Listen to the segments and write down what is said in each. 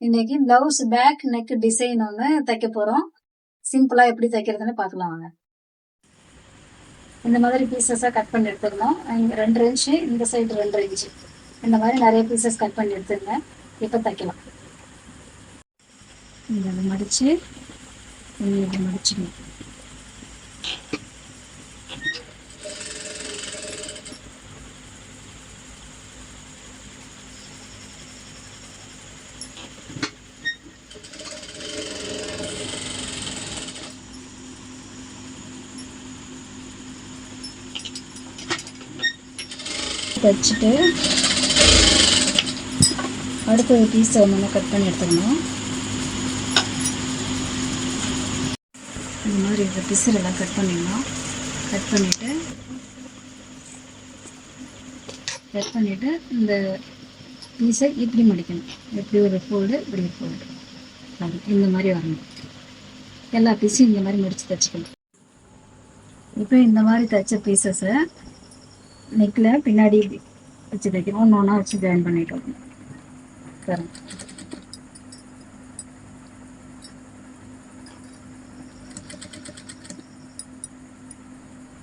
இன்னைக்கு blouse back neck design ஒன்று தைக்க போகிறோம். சிம்பிளாக எப்படி தைக்கிறதுன்னு பார்க்கலாம் வாங்க. இந்த மாதிரி பீசஸாக கட் பண்ணி எடுத்துக்கணும். இங்கே 2 இன்ச்சு, இந்த சைடு 2 இன்ச்சு, இந்த மாதிரி நிறைய பீசஸ் கட் பண்ணி எடுத்துங்க. இப்போ தைக்கலாம். இதை மடித்து இப்படி மடிச்சுக்கணும். தைச்சிட்டு அடுத்த ஒரு பீஸ் ஒன்று கட் பண்ணி எடுத்துக்கணும். இந்த மாதிரி இந்த பிசரெல்லாம் கட் பண்ணிடணும். கட் பண்ணிவிட்டு இந்த பீஸை இப்படி மடிக்கணும். இப்படி ஒரு ஃபோல்டு, இப்படி ஒரு ஃபோல்டு, இந்த மாதிரி வரணும். எல்லா பீஸும் இந்த மாதிரி மடித்து தைச்சிக்கணும். இப்போ இந்த மாதிரி தைச்ச பீசஸை நெக்கில் பின்னாடி வச்சு தைக்கணும். ஒன்று ஒன்றா வச்சு ஜாயின் பண்ணிட்டு வரணும்.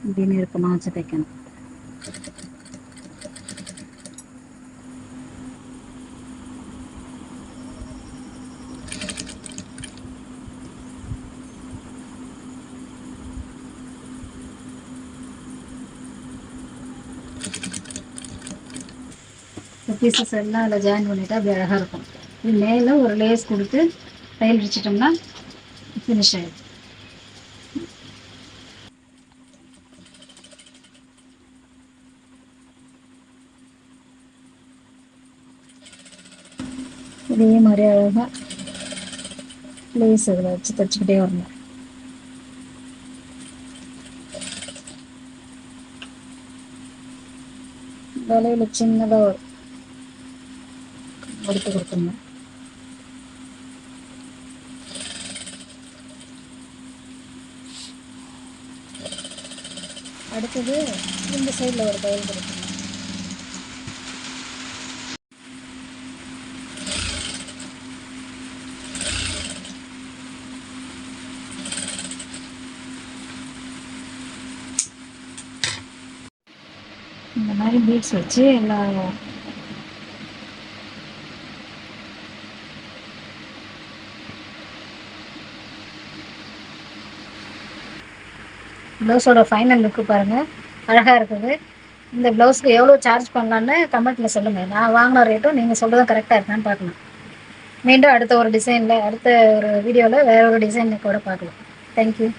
இப்படின்னு இருக்கணும் வச்சு தைக்கணும். பீசஸ் எல்லாம் அதில் ஜாயின் பண்ணிவிட்டு அப்படி அழகாக இருக்கும். இது மேலே ஒரு லேஸ் கொடுத்து தையல் அடிச்சிட்டோம்னா ஃபினிஷ் ஆகிடும். இதே மாதிரி அழகாக லேஸ் அதில் வச்சு தைச்சிக்கிட்டே வரணும். வலையில் சின்னதாக வரும், எடுத்து கொடுத்துருங்க. அடுத்தது இந்த சைடில் ஒரு தையல் கொடுத்துருங்க. இந்த மாதிரி பீட்ஸ் வச்சு எல்லா ப்ளவுஸோட ஃபைனல் லுக்கு பாருங்கள், அழகாக இருக்குது. இந்த ப்ளவுஸுக்கு எவ்வளோ சார்ஜ் பண்ணலான்னு கமெண்ட்டில் சொல்லுங்கள். நான் வாங்கின ரேட்டும் நீங்கள் சொல்கிறதும் கரெக்டாக இருக்கான்னு பார்க்கலாம். மீண்டும் அடுத்த ஒரு டிசைனில், அடுத்த ஒரு வீடியோவில் வேற ஒரு டிசைன் கூட பார்க்கலாம். தேங்க்யூ.